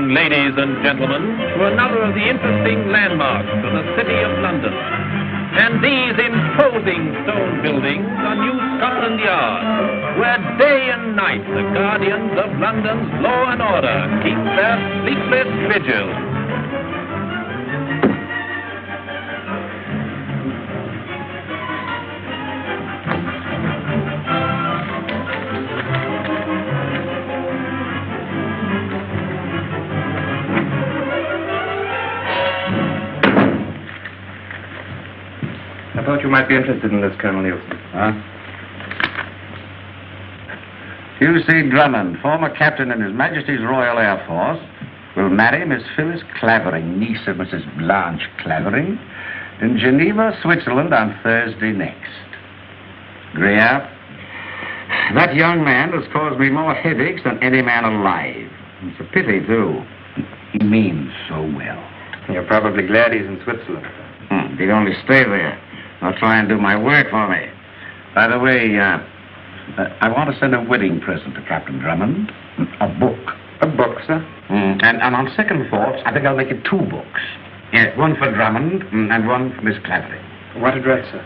Welcome, ladies and gentlemen, to another of the interesting landmarks of the City of London. And these imposing stone buildings are New Scotland Yard, where day and night the guardians of London's law and order keep their sleepless vigil. I thought you might be interested in this, Colonel Nielsen. Huh? Hugh Drummond, former captain in His Majesty's Royal Air Force, will marry Miss Phyllis Clavering, niece of Mrs. Blanche Clavering, in Geneva, Switzerland on Thursday next. Greer, that young man has caused me more headaches than any man alive. It's a pity, too. He means so well. You're probably glad he's in Switzerland. He'd only stay there. I'll try and do my work for me. By the way, I want to send a wedding present to Captain Drummond. A book. A book, sir? And on second thoughts, I think I'll make it 2 books. Yeah, one for Drummond and one for Miss Clavering. What address, sir?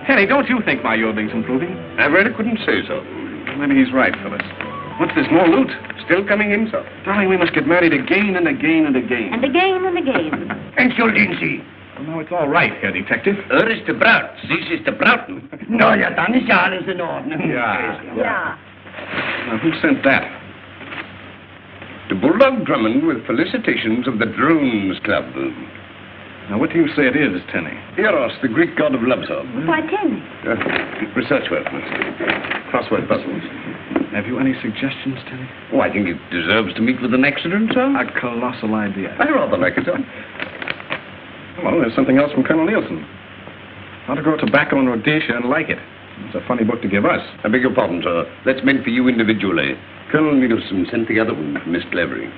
Harry, don't you think my yodling's improving? I really couldn't say so. Maybe he's right, Phyllis. What's this, more loot? Still coming in, sir. Darling, we must get married again and again and again. And again and again. Excellency. Well, now it's all right, Herr Detective. Is de Braut. This is de Brauten. No, ja, dann ist ja alles in Ordnung. Yeah. Now, who sent that? The Bulldog Drummond with felicitations of the Drones Club. Now, what do you say it is, Tenny? Eros, the Greek god of love, sir. Why, Tenny? Research work, mister. Crossword puzzles. Have you any suggestions, Tenny? Oh, I think it deserves to meet with an accident, sir. A colossal idea. I rather like it, sir. Well, there's something else from Colonel Nielsen. How to grow tobacco in Rhodesia and like it. It's a funny book to give us. I beg your pardon, sir. That's meant for you individually. Colonel Nielsen sent the other one for Miss Clavering.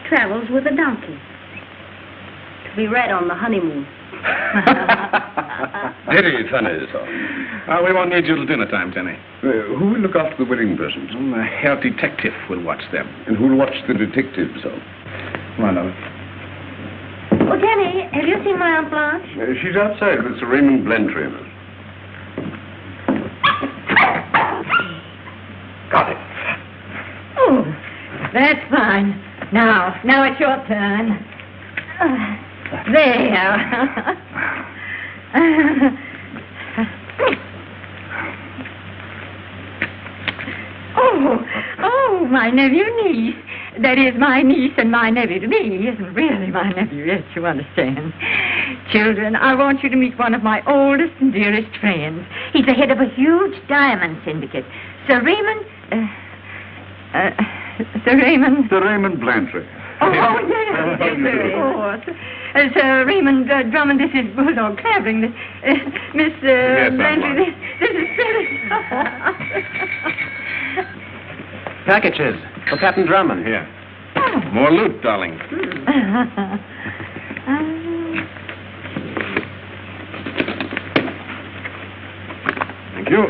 Travels with a donkey. To be read on the honeymoon. Very funny, sir. We won't need you till dinner time, Tenny. Who will look after the wedding presents? The Herr Detective will watch them. And who'll watch the detective, sir? Come on, Ellen. Oh, Tenny, have you seen my Aunt Blanche? She's outside with Sir Raymond Blantyre. Got it. Oh, that's fine. Now it's your turn. There. Oh, my nephew niece. That is, my niece and my nephew to me isn't really my nephew yet, you understand. Children, I want you to meet one of my oldest and dearest friends. He's the head of a huge diamond syndicate. Sir Raymond... Sir Raymond... Sir Raymond Blantyre. Oh, yes, of course. Sir Raymond Drummond, this is Bulldog Clavering. Miss Blantyre, this is Phyllis. Packages for Captain Drummond. Here. More loot, darling. Thank you.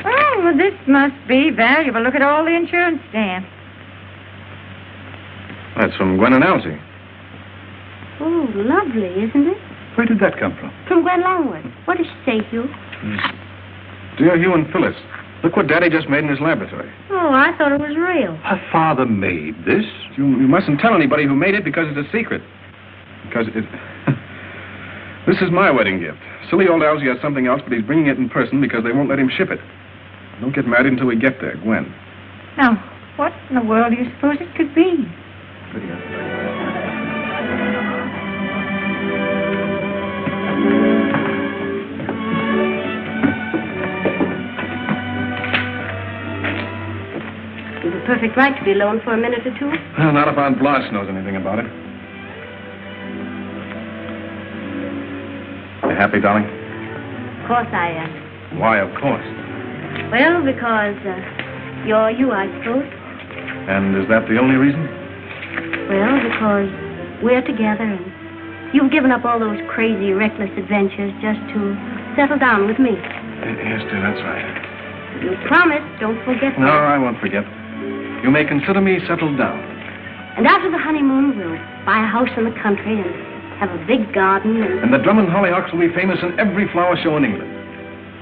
Oh, well, this must be valuable. Look at all the insurance stamps. That's from Gwen and Elsie. Oh, lovely, isn't it? Where did that come from? From Gwen Longworth. What does she say, Hugh? Dear Hugh and Phyllis, look what Daddy just made in his laboratory. Oh, I thought it was real. Her father made this? You mustn't tell anybody who made it because it's a secret. Because it... This is my wedding gift. Silly old Elsie has something else, but he's bringing it in person because they won't let him ship it. Don't get married until we get there, Gwen. Now, what in the world do you suppose it could be? You've a perfect right to be alone for a minute or two. Well, not if Aunt Blanche knows anything about it. You happy, darling? Of course I am. Why, of course. Well, because you're you, I suppose. And is that the only reason? Well, because we're together, and you've given up all those crazy, reckless adventures just to settle down with me. Yes, dear, that's right. You promised, don't forget No, that. I won't forget. You may consider me settled down. And after the honeymoon, we'll buy a house in the country and have a big garden and... And the Drummond hollyhocks will be famous in every flower show in England.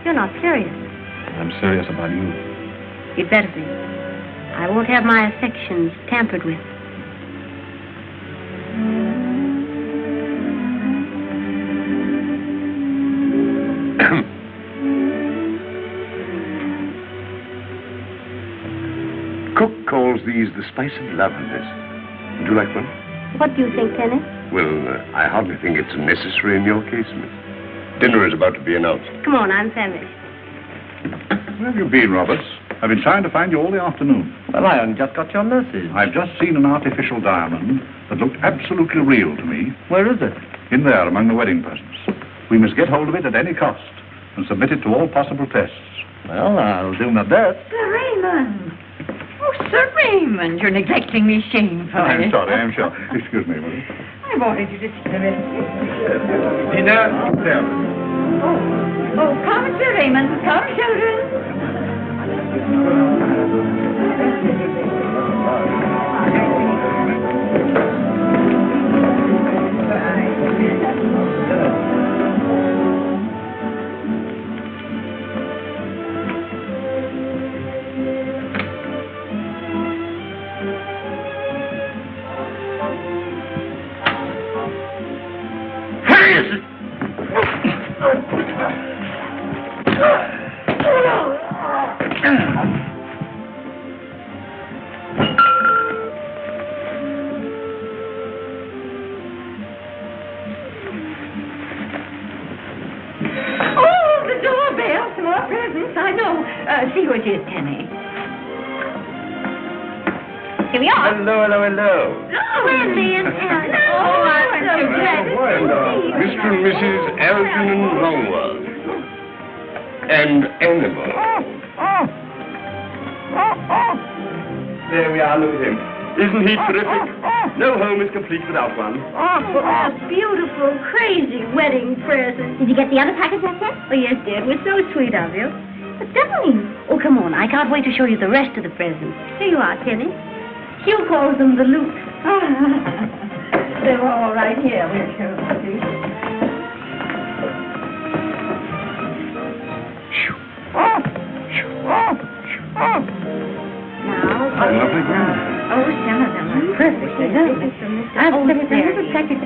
You're not serious. I'm serious about you. You'd better be. I won't have my affections tampered with. Cook calls these the spice of love, miss. Would you like one? What do you think, Kenneth? Well, I hardly think it's necessary in your case, miss. Dinner is about to be announced. Come on, I'm famished. Where have you been, Roberts? I've been trying to find you all the afternoon. Well, I only just got your message. I've just seen an artificial diamond that looked absolutely real to me. Where is it? In there, among the wedding presents. We must get hold of it at any cost and submit it to all possible tests. Well, I'll do my best. Sir Raymond. Oh, Sir Raymond, you're neglecting me shamefully. I'm sorry, I'm sure. Excuse me, will you? I wanted you to see the rest. Dinner, there. Oh, come, Sir Raymond. Come, children. See who it is, Penny. Here we are. Hello. Wendy and Ellen. Oh, I'm so glad to see you. Mr. and Mrs. Algernon Longworth. And animal. There we are, look at him. Isn't he terrific? No home is complete without one. Oh, a beautiful, crazy wedding present. Did you get the other package I sent? Oh, yes, dear. It was so sweet of you. But darling. Oh, come on. I can't wait to show you the rest of the presents. Here you are, Kenny. Hugh calls them the loot. They were all right here. We'll show them to you. Now, Lovely, Gwen. oh, some of them are perfectly lovely. I've slipped there. Little package.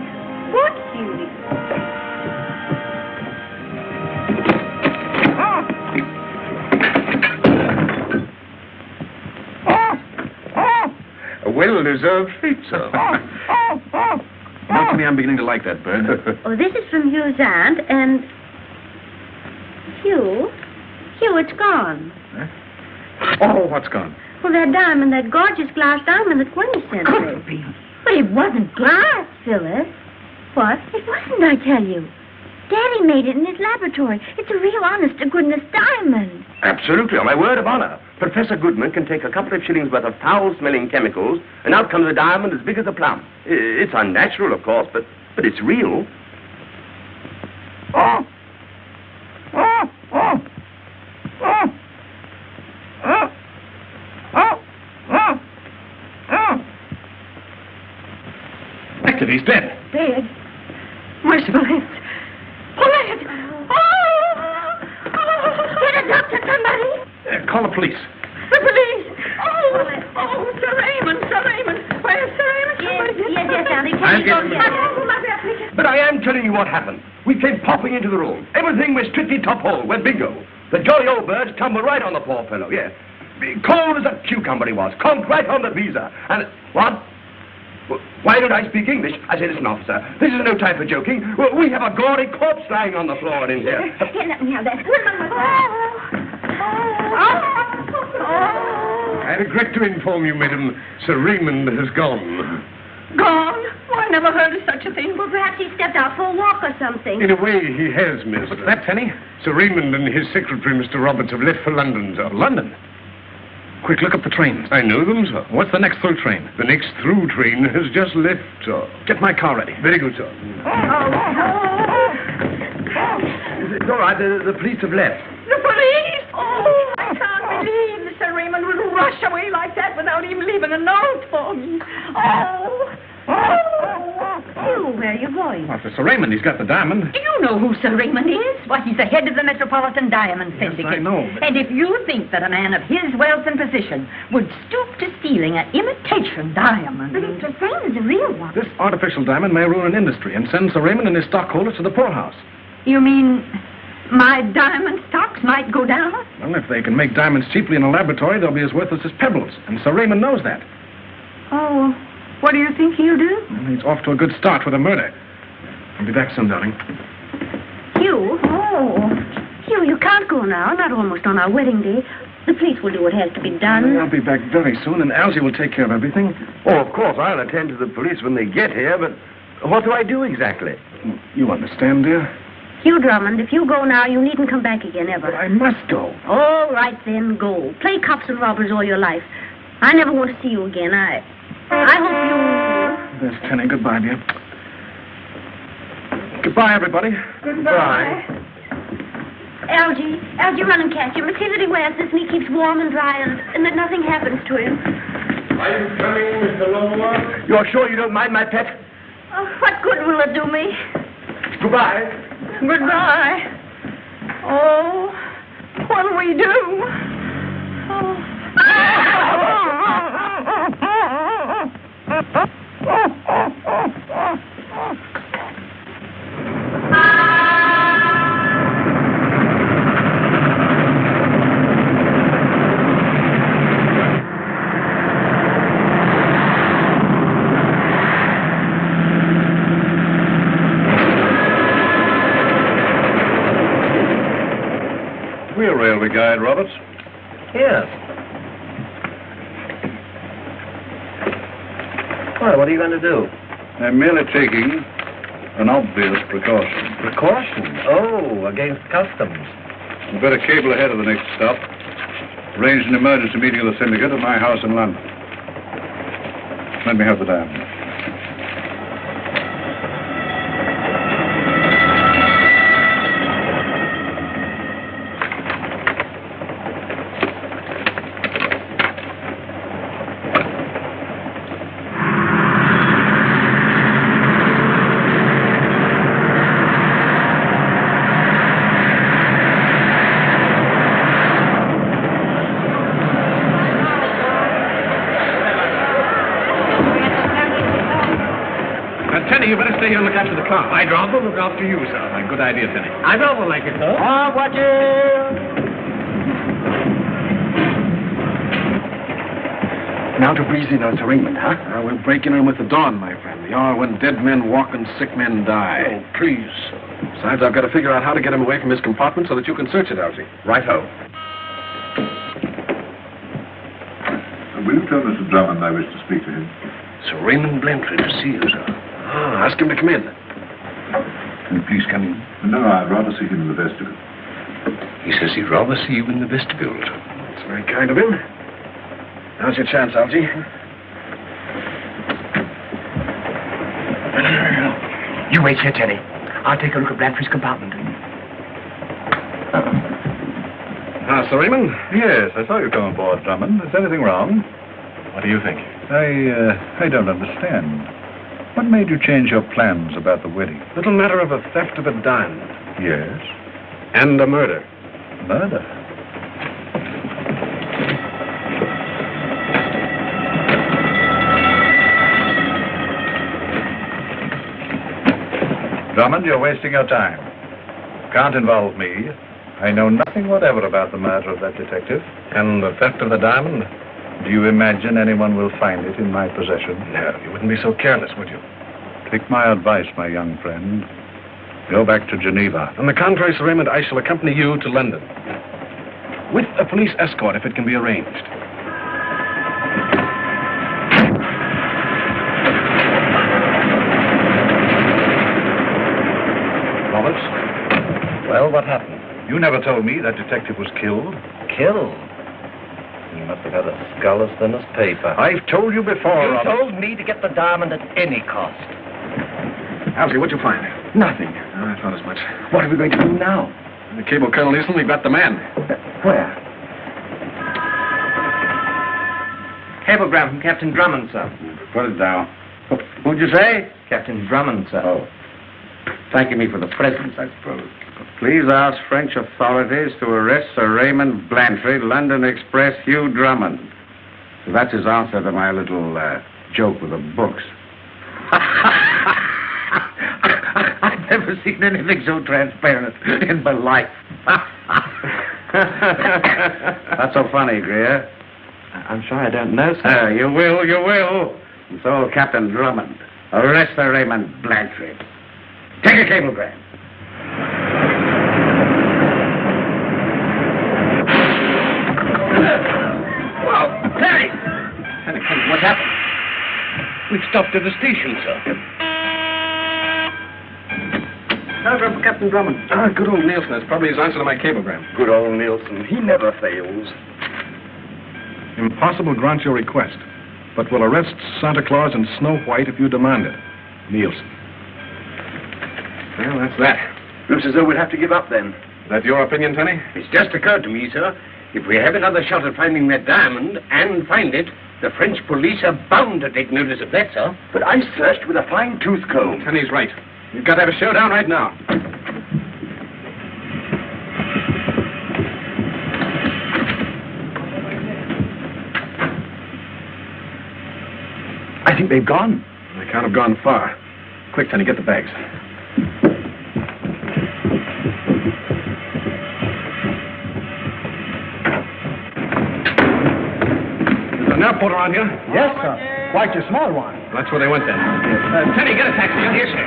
What, Judy? A well-deserved fate, sir. Now, to me, I'm beginning to like that bird. Oh, this is from Hugh's aunt, and... Hugh, it's gone. Oh, what's gone? Well, that diamond, that gorgeous glass diamond that Gwen sent me. But it wasn't glass, Phyllis. What? It wasn't, I tell you. Daddy made it in his laboratory. It's a real honest-to-goodness diamond. Absolutely, on my word of honor. Professor Goodman can take a couple of shillings worth of foul-smelling chemicals, and out comes a diamond as big as a plum. It's unnatural, of course, but it's real. Active, he's dead. Dead. Merciful heavens. Pull it! Get a doctor, somebody. Call the police. The police! Oh, Sir Raymond! Where's Sir Raymond? Yes, Auntie. I'll get him. But I am telling you what happened. We came popping into the room. Everything was strictly top hole. We're bingo. The jolly old birds tumbled right on the poor fellow, yeah. Cold as a cucumber he was. Conked right on the visa. And... What? Why don't I speak English? I say, listen, officer, this is no time for joking. We have a gory corpse lying on the floor in here. Here, let me have that. I regret to inform you, madam, Sir Raymond has gone. Gone? Oh, I never heard of such a thing. Well, perhaps he stepped out for a walk or something. In a way, he has, miss. What's that, Penny? Sir Raymond and his secretary, Mr. Roberts, have left for London, sir. London? Quick, look up the trains. I know them, sir. What's the next through train? The next through train has just left, sir. Get my car ready. Very good, sir. It's all right. The police have left. The police! Oh, I can't believe that Sir Raymond would rush away like that without even leaving a note for me. Hugh, where are you going? Well, for Sir Raymond, he's got the diamond. Do you know who Sir Raymond is? Why, he's the head of the Metropolitan Diamond Syndicate. I know, but... And if you think that a man of his wealth and position would stoop to stealing an imitation diamond... But it's the same as the real one. This artificial diamond may ruin an industry and send Sir Raymond and his stockholders to the poorhouse. You mean my diamond stocks might go down? Well, if they can make diamonds cheaply in a laboratory, they'll be as worthless as pebbles. And Sir Raymond knows that. Oh, what do you think he'll do? Well, he's off to a good start with a murder. I'll be back soon, darling. Hugh? Oh. Hugh, you can't go now. Not almost on our wedding day. The police will do what has to be done. I'll be back very soon, and Algy will take care of everything. Oh, of course, I'll attend to the police when they get here, but what do I do exactly? You understand, dear? Hugh Drummond, if you go now, you needn't come back again, ever. But I must go. All right, then, go. Play cops and robbers all your life. I never want to see you again. I hope you... There's Tenny. Goodbye, dear. Goodbye, everybody. Goodbye. Algy, run and catch him. See that he wears this and he keeps warm and dry and that nothing happens to him. Are you coming, Mr. Longworth? You're sure you don't mind my pet? Oh, what good will it do me? Goodbye. Goodbye. Oh, what'll we do? We're railway guide, Roberts. Yes. Well, what are you going to do? I'm merely taking an obvious precaution. Precaution? Oh, against customs. You better cable ahead of the next stop. Arrange an emergency meeting of the syndicate at my house in London. Let me have the diamond. You better stay here and look after the car. I'd rather look after you, sir. Good idea, Tenny. I'd rather like it, sir. Watch it! Now to breeze in on Sir Raymond, huh? We'll break in on him with the dawn, my friend. The hour when dead men walk and sick men die. Oh, please. Besides, I've got to figure out how to get him away from his compartment so that you can search it, Algy. Right-ho. Will you tell Mr. Drummond I wish to speak to him? Sir Raymond Blantyre to see you, sir. Ah, ask him to come in. Can you please come in? No, I'd rather see him in the vestibule. He says he'd rather see you in the vestibule, sir. That's very kind of him. Now's your chance, Algy. You wait here, Tenny. I'll take a look at Blantyre's compartment. Ah, Sir Raymond? Yes, I saw you come aboard, Drummond. Is anything wrong? What do you think? I don't understand. What made you change your plans about the wedding? Little matter of a theft of a diamond. Yes. And a murder. Murder? Drummond, you're wasting your time. Can't involve me. I know nothing whatever about the murder of that detective. And the theft of the diamond? Do you imagine anyone will find it in my possession? No, you wouldn't be so careless, would you? Take my advice, my young friend. Go back to Geneva. On the contrary, Sir Raymond, I shall accompany you to London. With a police escort, if it can be arranged. Roberts? Well, what happened? You never told me that detective was killed. Killed? You must have had a skull as thin as paper. I've told you before, You Robert. told me to get the diamond at any cost. Halsey, what'd you find? Nothing. Oh, I thought as much. What are we going to do now? The cable, Colonel Nielsen, we've got the man. Where? Cablegram from Captain Drummond, sir. Put it down. Who'd you say? Captain Drummond, sir. Oh. Thanking me for the presents, I suppose. Please ask French authorities to arrest Sir Raymond Blantyre, London Express, Hugh Drummond. So that's his answer to my little joke with the books. I've never seen anything so transparent in my life. Not so funny, Greer. I'm sorry I don't know, sir. You will. And so, Captain Drummond, arrest Sir Raymond Blantyre. Take a cablegram. Whoa, Terry! What happened? We've stopped at the station, sir. Telegram for Captain Drummond. Ah, good old Nielsen. That's probably his answer to my cablegram. Good old Nielsen. He never fails. Impossible grant your request, but will arrest Santa Claus and Snow White if you demand it. Nielsen. Well, that's that. Looks as though we'd have to give up then. Is that your opinion, Tony? It's just occurred to me, sir. If we have another shot at finding that diamond and find it, the French police are bound to take notice of that, sir. But I searched with a fine-tooth comb. Tony's right. You've got to have a showdown right now. I think they've gone. They can't have gone far. Quick, Tony, get the bags. Is there an airport around here? Yes, sir. Quite a small one. That's where they went then. Tony, get a taxi. Yes, sir.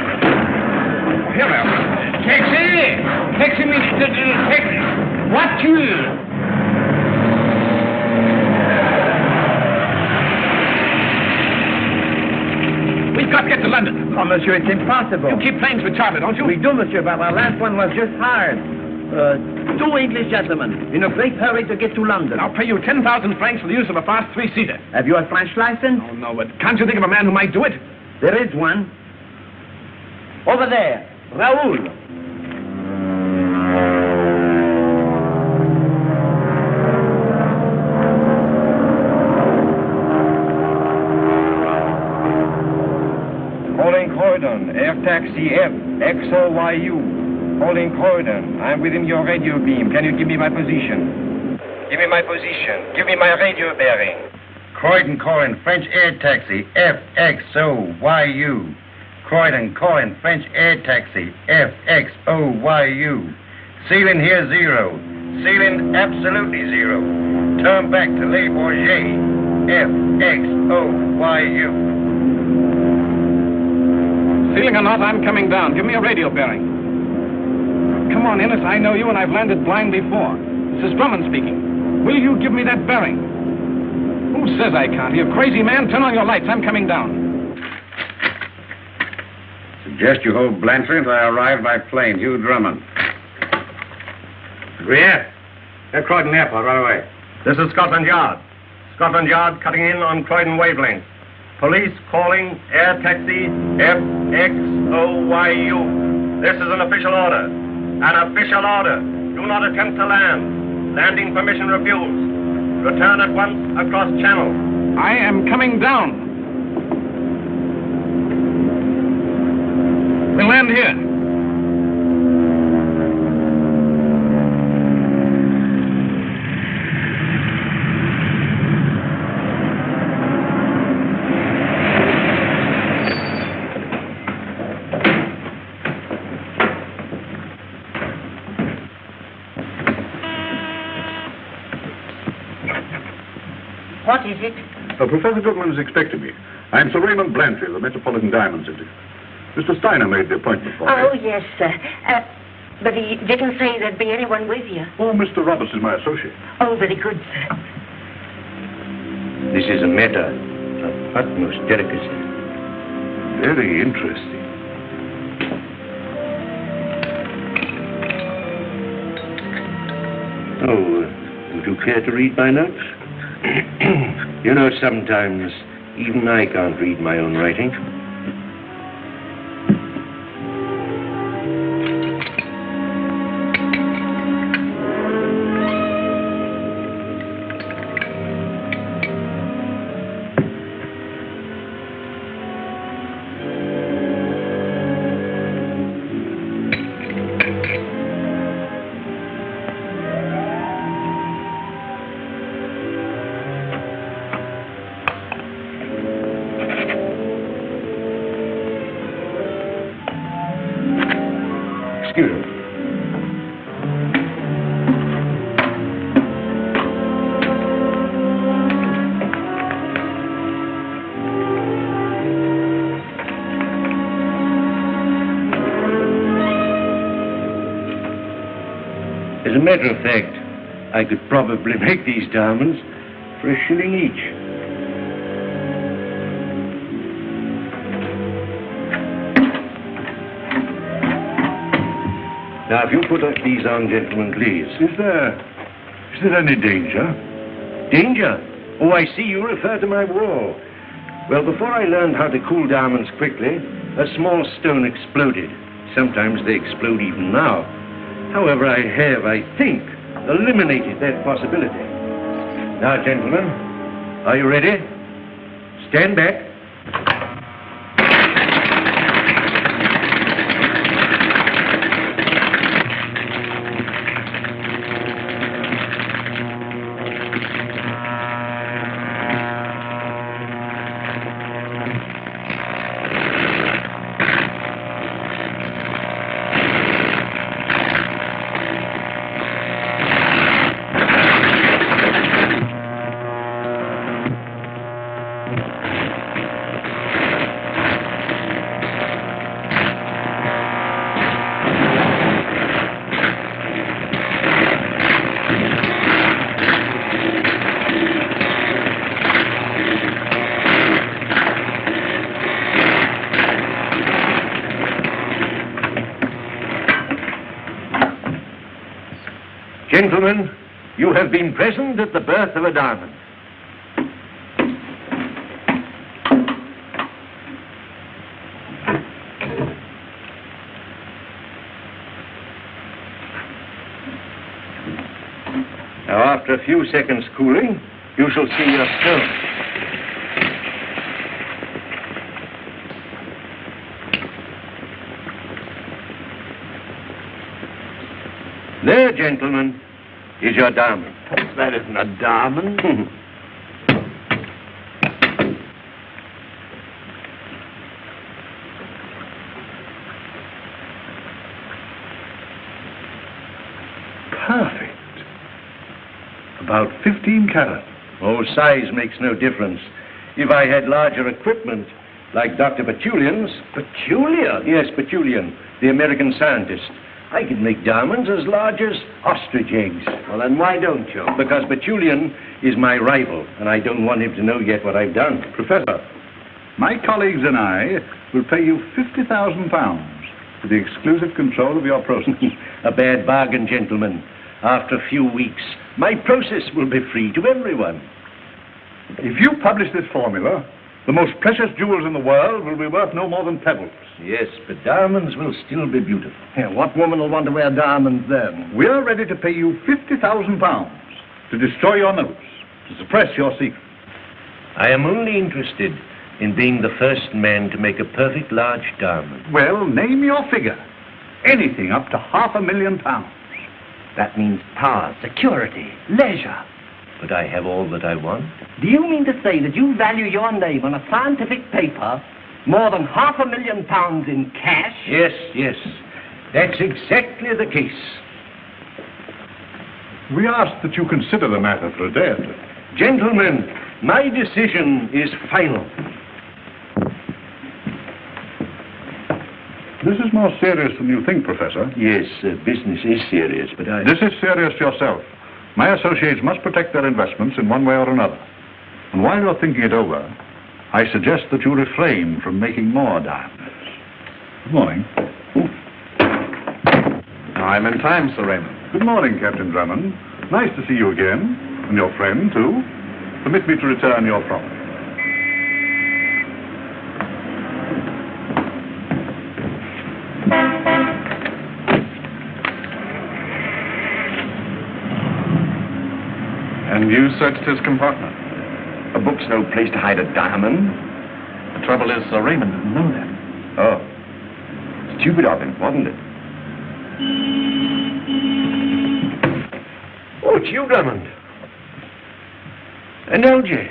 Here we are. Taxi! Taxi, Mr. Taxi. Voiture! We've got to get to London. Oh, monsieur, it's impossible. You keep planes with charter, don't you? We do, monsieur, but our last one was just hired. Two English gentlemen in a great hurry to get to London. I'll pay you 10,000 francs for the use of a fast three-seater. Have you a French license? Oh, no, but can't you think of a man who might do it? There is one. Over there, Raoul. Calling Croydon, air taxi FXOYU. Calling Croydon, I'm within your radio beam. Can you give me my position? Give me my position. Give me my radio bearing. Croydon, French air taxi, FXOYU. Croydon, French air taxi, FXOYU. Ceiling here 0. Ceiling absolutely 0. Turn back to Le Bourget, FXOYU. Ceiling or not, I'm coming down. Give me a radio bearing. Come on, Innes. I know you, and I've landed blind before. This is Drummond speaking. Will you give me that bearing? Who says I can't? You crazy man, turn on your lights. I'm coming down. Suggest you hold Blantyre until I arrive by plane. Hugh Drummond. Greer, at Croydon Airport right away. This is Scotland Yard. Scotland Yard cutting in on Croydon wavelength. Police calling air taxi FXOYU. This is an official order. An official order. Do not attempt to land. Landing permission refused. Return at once across channel. I am coming down. We'll land here. What is it? Professor Goodman is expecting me. I'm Sir Raymond Blantyre, the Metropolitan Diamond Syndicate. Mr. Steiner made the appointment for me. Oh, yes, sir. But he didn't say there'd be anyone with you. Oh, Mr. Roberts is my associate. Oh, very good, sir. This is a matter of utmost delicacy. Very interesting. Oh, would you care to read my notes? You know, sometimes even I can't read my own writing. As a matter of fact, I could probably make these diamonds for a shilling each. Now, if you put these on, gentlemen, please. Is there any danger? Danger? Oh, I see you refer to my wall. Well, before I learned how to cool diamonds quickly, a small stone exploded. Sometimes they explode even now. However, I have, I think, eliminated that possibility. Now, gentlemen, are you ready? Stand back. Gentlemen, you have been present at the birth of a diamond. Now, after a few seconds cooling, you shall see your stone. There, gentlemen, is your diamond. That isn't a diamond. Perfect. About 15 carats. Oh, size makes no difference. If I had larger equipment, like Dr. Botulian's... Botulian? Yes, Botulian, the American scientist. I could make diamonds as large as ostrich eggs. Well, then why don't you? Because Botulian is my rival, and I don't want him to know yet what I've done. Professor, my colleagues and I will pay you £50,000 for the exclusive control of your process. A bad bargain, gentlemen. After a few weeks, my process will be free to everyone. If you publish this formula, the most precious jewels in the world will be worth no more than pebbles. Yes, but diamonds will still be beautiful. Yeah, what woman will want to wear diamonds then? We are ready to pay you £50,000 to destroy your notes, to suppress your secret. I am only interested in being the first man to make a perfect large diamond. Well, name your figure. Anything up to £500,000. That means power, security, leisure. But I have all that I want. Do you mean to say that you value your name on a scientific paper more than £500,000 in cash? Yes, yes. That's exactly the case. We ask that you consider the matter for a day or two. Gentlemen, my decision is final. This is more serious than you think, Professor. Yes, business is serious, but I... This is serious yourself. My associates must protect their investments in one way or another. And while you're thinking it over, I suggest that you refrain from making more diamonds. Good morning. I'm in time, Sir Raymond. Good morning, Captain Drummond. Nice to see you again. And your friend, too. Permit me to return your property. And you searched his compartment? A book's no place to hide a diamond. The trouble is, Sir Raymond didn't know that. Oh. Stupid of him, wasn't it? Oh, it's you, Drummond. An LJ.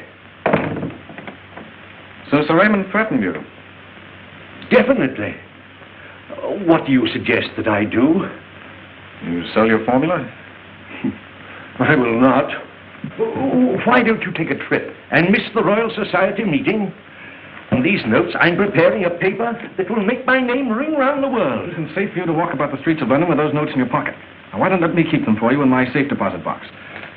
So Sir Raymond threatened you? Definitely. What do you suggest that I do? You sell your formula? I will not. Why don't you take a trip and miss the Royal Society meeting? On these notes, I'm preparing a paper that will make my name ring round the world. It isn't safe for you to walk about the streets of London with those notes in your pocket. Now, why don't let me keep them for you in my safe deposit box?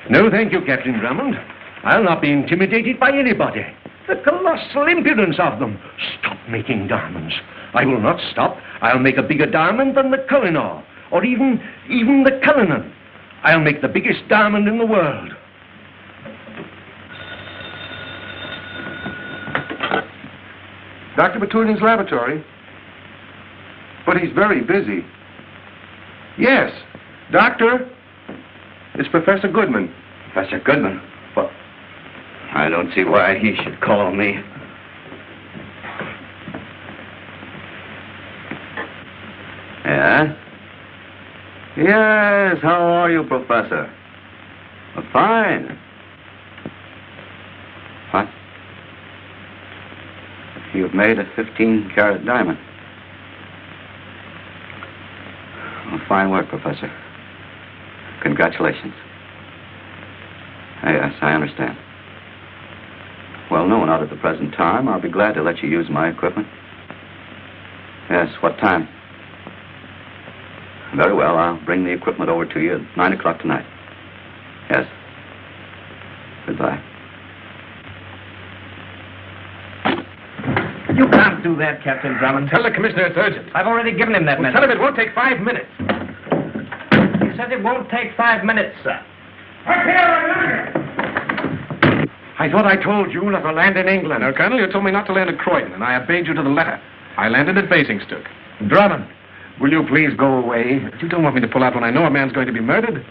No, thank you, Captain Drummond. I'll not be intimidated by anybody. The colossal impudence of them. Stop making diamonds. I will not stop. I'll make a bigger diamond than the Kohinoor, or even the Cullinan. I'll make the biggest diamond in the world. Dr. Botulian's laboratory? But he's very busy. Yes. Doctor? It's Professor Goodman. Professor Goodman? Well, I don't see why he should call me. Yeah? Yes, how are you, Professor? Fine. What? You've made a 15-carat diamond. Well, fine work, Professor. Congratulations. Yes, I understand. Well, no, not at the present time. I'll be glad to let you use my equipment. Yes, what time? Very well, I'll bring the equipment over to you at 9 o'clock tonight. Yes. Goodbye. You can't do that, Captain Drummond. Tell the commissioner it's urgent. I've already given him that Well, message. tell him it won't take 5 minutes. He says it won't take 5 minutes, sir. I thought I told you not to land in England. No, Colonel, you told me not to land at Croydon, and I obeyed you to the letter. I landed at Basingstoke. Drummond, will you please go away? You don't want me to pull out when I know a man's going to be murdered?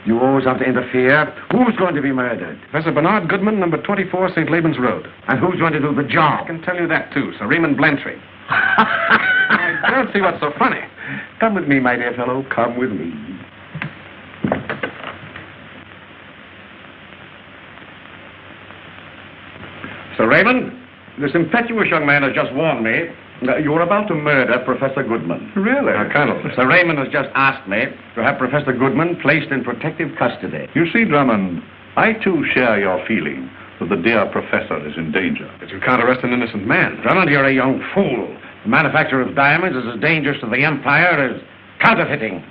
You always have to interfere. Who's going to be murdered? Professor Bernard Goodman, number 24, St. Laban's Road. And who's going to do the I job? can tell you that, too, Sir Raymond Blantyre. I don't see what's so funny. Come with me, my dear fellow. Come with me. Sir Raymond, this impetuous young man has just warned me that you were about to murder Professor Goodman. Really? Colonel, Sir Raymond has just asked me to have Professor Goodman placed in protective custody. You see, Drummond, I too share your feeling that the dear professor is in danger. But you can't arrest an innocent man. Drummond, you're a young fool. The manufacture of diamonds is as dangerous to the Empire as counterfeiting.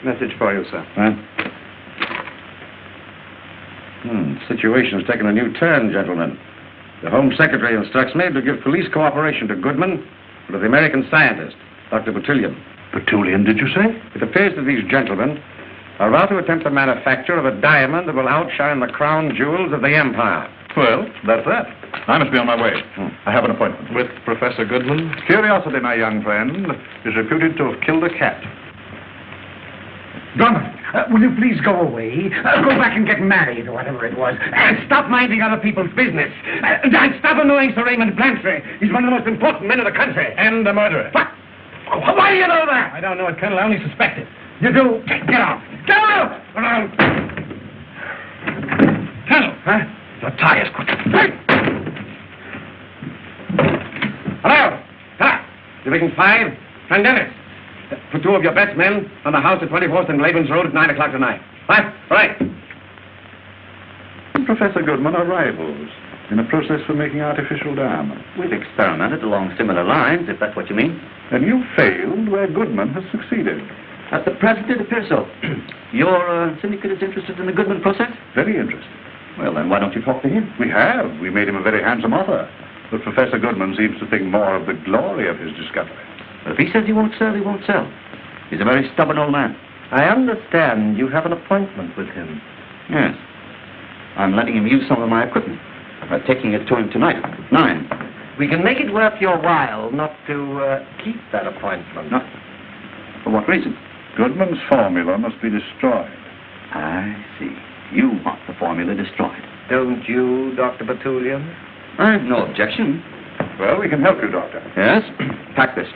Message for you, sir. Huh? Situation's taken a new turn, gentlemen. The Home Secretary instructs me to give police cooperation to Goodman and to the American scientist, Dr. Botulian. Botulian, did you say? It appears that these gentlemen are about to attempt the manufacture of a diamond that will outshine the crown jewels of the Empire. Well, that's that. I must be on my way. I have an appointment. With Professor Goodman? Curiosity, my young friend, is reputed to have killed a cat. Drummond, will you please go away? Go back and get married, or whatever it was. And stop minding other people's business. And stop annoying Sir Raymond Blantyre. He's one of the most important men in the country. And a murderer. What? Why do you know that? I don't know it, Colonel. I only suspect it. You do? Get out. Get out! Colonel! Huh? Your tires quick. Hello! Hello! Division 5, Clondenis. Put 2 of your best men on the house at 24th and Laban's Road at 9 o'clock tonight. Right. Professor Goodman are rivals in a process for making artificial diamonds. We've experimented along similar lines, if that's what you mean. And you failed where Goodman has succeeded. At the present, it appears so. Your syndicate is interested in the Goodman process? Very interesting. Well, then why don't you talk to him? We have. We made him a very handsome offer. But Professor Goodman seems to think more of the glory of his discovery. Well, if he says he won't sell, he won't sell. He's a very stubborn old man. I understand you have an appointment with him. Yes. I'm letting him use some of my equipment. We're taking it to him tonight at 9. We can make it worth your while not to keep that appointment. No. For what reason? Goodman's formula must be destroyed. I see. You want the formula destroyed. Don't you, Dr. Botulian? I've no objection. Well, we can help you, Doctor. Yes? Pack this.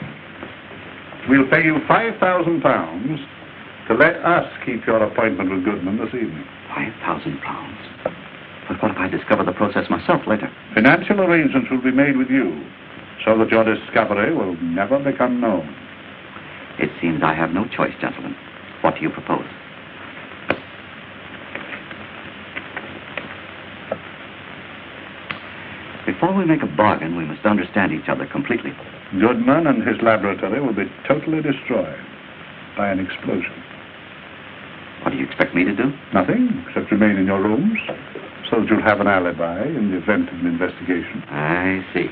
We'll pay you £5,000 to let us keep your appointment with Goodman this evening. £5,000. But what if I discover the process myself later? Financial arrangements will be made with you so that your discovery will never become known. It seems I have no choice, gentlemen. What do you propose? Before we make a bargain, we must understand each other completely. Goodman and his laboratory will be totally destroyed by an explosion. What do you expect me to do? Nothing, except remain in your rooms so that you'll have an alibi in the event of an investigation. I see.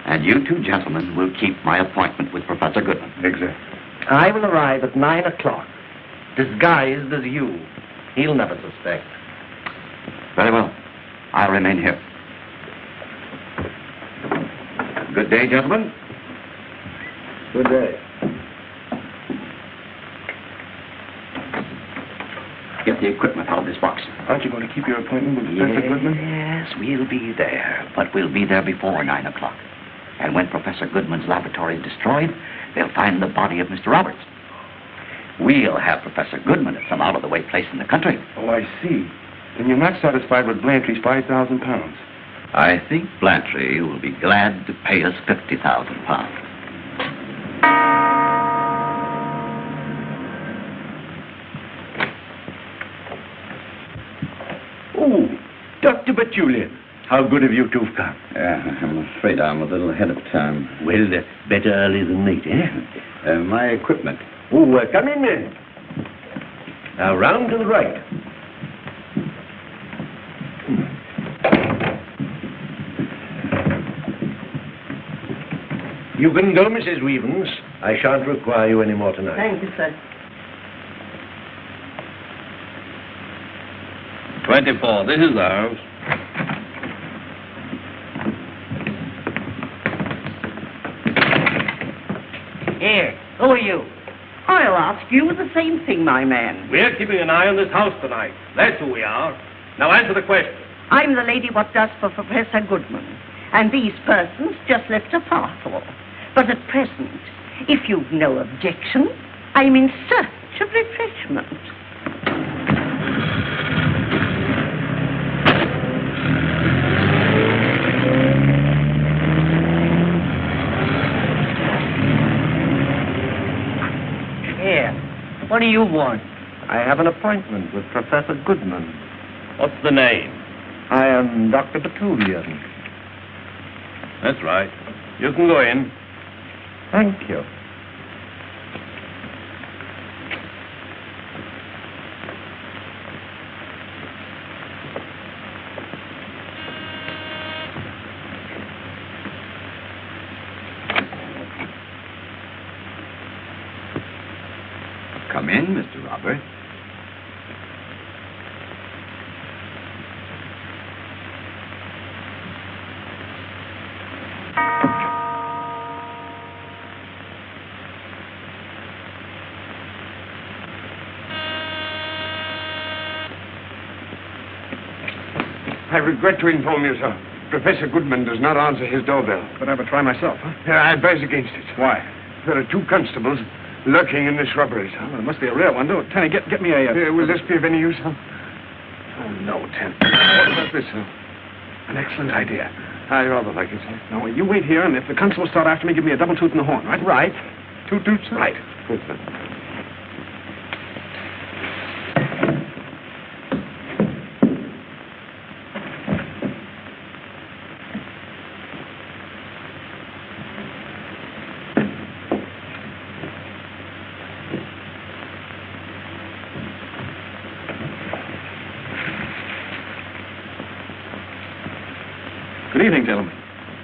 And you two gentlemen will keep my appointment with Professor Goodman. Exactly. I will arrive at 9 o'clock, disguised as you. He'll never suspect. Very well. I'll remain here. Good day, gentlemen. Good day. Get the equipment out of this box. Aren't you going to keep your appointment with Professor Goodman? Yes, we'll be there. But we'll be there before 9 o'clock. And when Professor Goodman's laboratory is destroyed, they'll find the body of Mr. Roberts. We'll have Professor Goodman at some out-of-the-way place in the country. Oh, I see. Then you're not satisfied with Blantyre's £5,000. I think Blantyre will be glad to pay us £50,000. Oh, Dr. Botulian, how good of you to have come. I'm afraid I'm a little ahead of time. Well, better early than late, eh? My equipment. Oh, come in then. Now, round to the right. You can go, Mrs. Weavens. I shan't require you any more tonight. Thank you, sir. 24. This is ours. Here, who are you? I'll ask you the same thing, my man. We're keeping an eye on this house tonight. That's who we are. Now answer the question. I'm the lady what does for Professor Goodman, and these persons just left a parcel. But at present, if you've no objection, I'm in search of refreshment. Here, what do you want? I have an appointment with Professor Goodman. What's the name? I am Dr. Botulian. That's right. You can go in. Thank you. Come in, Mr. Robert. I regret to inform you, sir. Professor Goodman does not answer his doorbell. But I would try myself, huh? I advise against it. Why? There are 2 constables lurking in this shrubbery, sir. Well, it must be a rare one. Don't, Tanny, get me a... Will this be of any use, sir? Oh, no, Ten. What about this, sir? An excellent idea. I rather like it, sir. No, you wait here, and if the constables start after me, give me a double toot in the horn, right? Right. 2 toots, sir? Right. Good, sir. Good evening, gentlemen.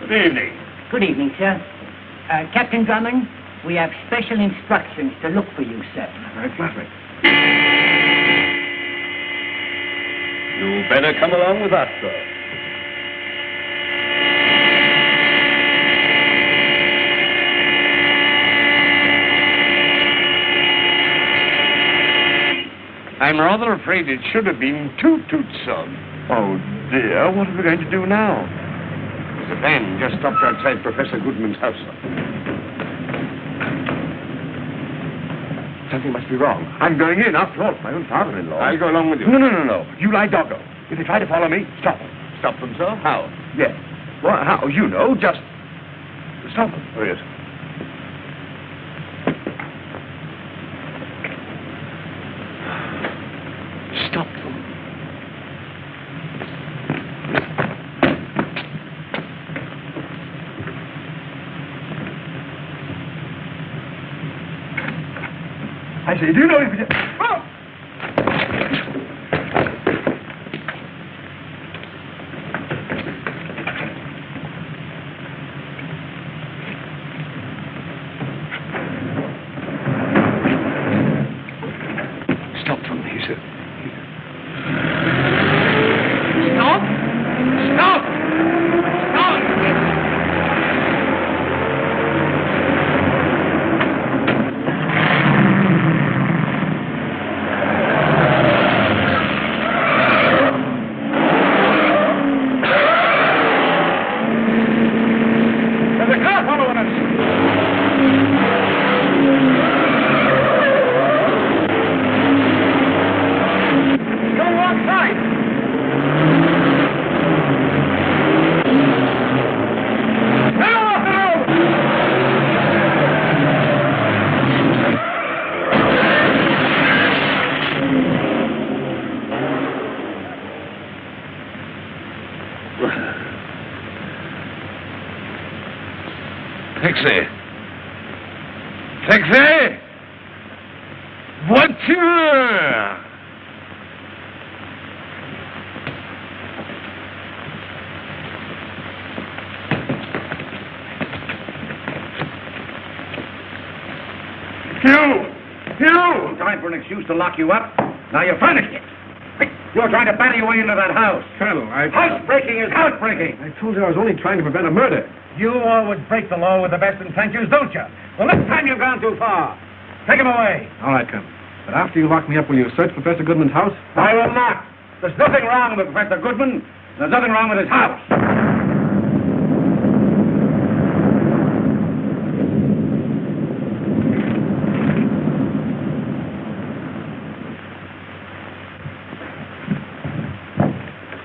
Good evening. Good evening, sir. Captain Drummond, we have special instructions to look for you, sir. Very flattering. You better come along with us, sir. I'm rather afraid it should have been Toot-Toot's son. Oh, dear. What are we going to do now? The van just stopped outside Professor Goodman's house. Something must be wrong. I'm going in. After all, it's my own father-in-law. I'll go along with you. No. You lie doggo. If they try to follow me, stop them. Stop them, sir? How? Yes. Well, how? You know, just stop them. Oh, yes. Stop them. I say, do you know if you... Oh! Stop them, he said. Stop! Stop! Stop! There's a car following us! Go outside! Taxi! Taxi! Voiture! Hugh! Time for an excuse to lock you up. Now you're finished. You're trying to batter your way into that house. Colonel, Housebreaking is housebreaking. I told you I was only trying to prevent a murder. You always break the law with the best intentions, don't you? Well, this time you've gone too far. Take him away. All right, Colonel. But after you lock me up, will you search Professor Goodman's house? I will not. There's nothing wrong with Professor Goodman. There's nothing wrong with his house.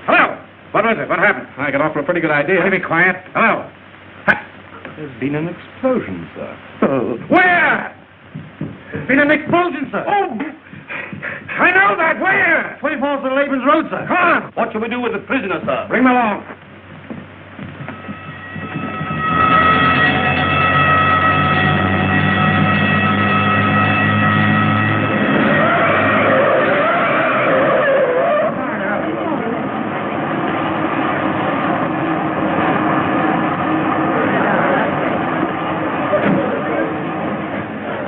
Hello. What was it? What happened? I got off to a pretty good idea. Be quiet. Hello. There's been an explosion, sir. Where? There's been an explosion, sir. Oh, I know that. Where? 24th and Laban's Road, sir. Come on. What shall we do with the prisoner, sir? Bring him along.